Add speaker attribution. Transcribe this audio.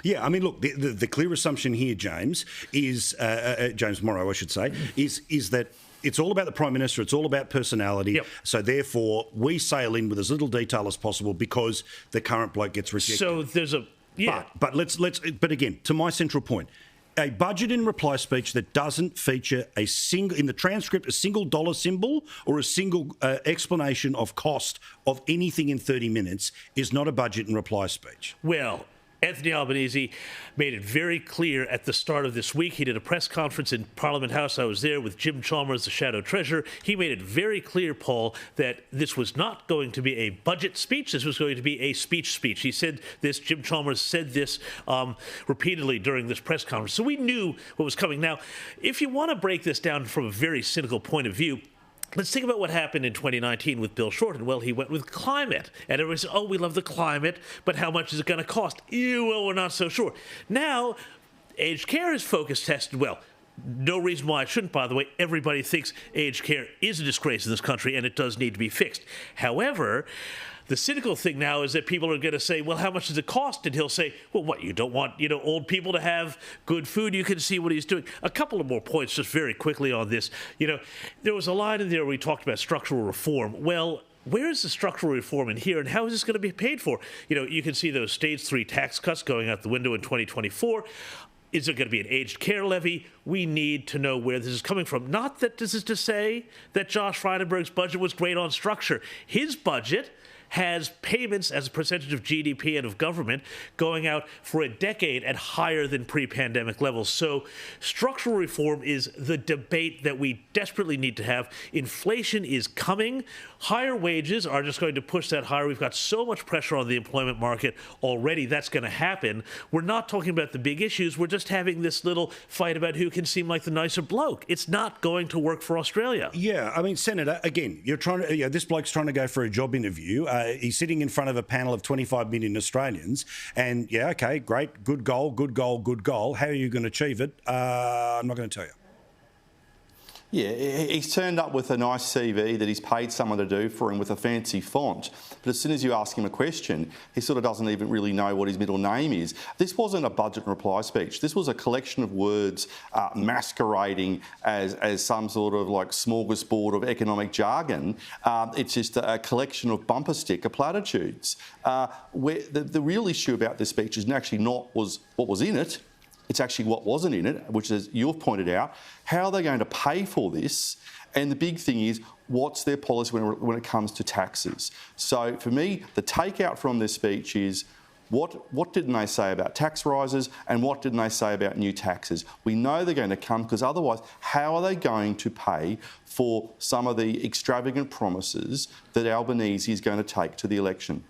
Speaker 1: Yeah, I mean, look, the clear assumption here, James, is James Morrow, I should say, is that it's all about the Prime Minister, it's all about personality,
Speaker 2: Yep.
Speaker 1: so therefore we sail in with as little detail as possible because the current bloke gets rejected.
Speaker 2: So there's a... Yeah.
Speaker 1: But again, to my central point, a budget in reply speech that doesn't feature in the transcript, a single dollar symbol or a single explanation of cost of anything in 30 minutes is not a budget in reply speech.
Speaker 2: Well, Anthony Albanese made it very clear at the start of this week. He did a press conference in Parliament House. I was there with Jim Chalmers, the Shadow Treasurer. He made it very clear, Paul, that this was not going to be a budget speech. This was going to be a speech. He said this, Jim Chalmers said this repeatedly during this press conference. So we knew what was coming. Now, if you want to break this down from a very cynical point of view, let's think about what happened in 2019 with Bill Shorten. Well, he went with climate. And everybody said, oh, we love the climate, but how much is it going to cost? Well, we're not so sure. Now, aged care is focus tested. Well, no reason why it shouldn't, by the way. Everybody thinks aged care is a disgrace in this country, and it does need to be fixed. However, the cynical thing now is that people are going to say, well, how much does it cost? And he'll say, well, what, you don't want, old people to have good food? You can see what he's doing. A couple of more points just very quickly on this. There was a line in there where we talked about structural reform. Well, where is the structural reform in here, and how is this going to be paid for? You can see those stage 3 tax cuts going out the window in 2024. Is there going to be an aged care levy? We need to know where this is coming from. Not that this is to say that Josh Frydenberg's budget was great on structure. His budget has payments as a percentage of GDP and of government going out for a decade at higher than pre-pandemic levels. So structural reform is the debate that we desperately need to have. Inflation is coming. Higher wages are just going to push that higher. We've got so much pressure on the employment market already. That's going to happen. We're not talking about the big issues. We're just having this little fight about who can seem like the nicer bloke. It's not going to work for Australia.
Speaker 1: Yeah, I mean, Senator, again, you're trying to, this bloke's trying to go for a job interview. He's sitting in front of a panel of 25 million Australians, and yeah, okay, great, good goal. How are you going to achieve it? I'm not going to tell you.
Speaker 3: Yeah, he's turned up with a nice CV that he's paid someone to do for him with a fancy font. But as soon as you ask him a question, he sort of doesn't even really know what his middle name is. This wasn't a budget and reply speech. This was a collection of words masquerading as some sort of like smorgasbord of economic jargon. It's just a collection of bumper sticker platitudes. Where the real issue about this speech is actually not what was in it. It's actually what wasn't in it, which, as you've pointed out, how are they going to pay for this? And the big thing is, what's their policy when it comes to taxes? So for me, the takeout from this speech is, what didn't they say about tax rises and what didn't they say about new taxes? We know they're going to come, because otherwise, how are they going to pay for some of the extravagant promises that Albanese is going to take to the election?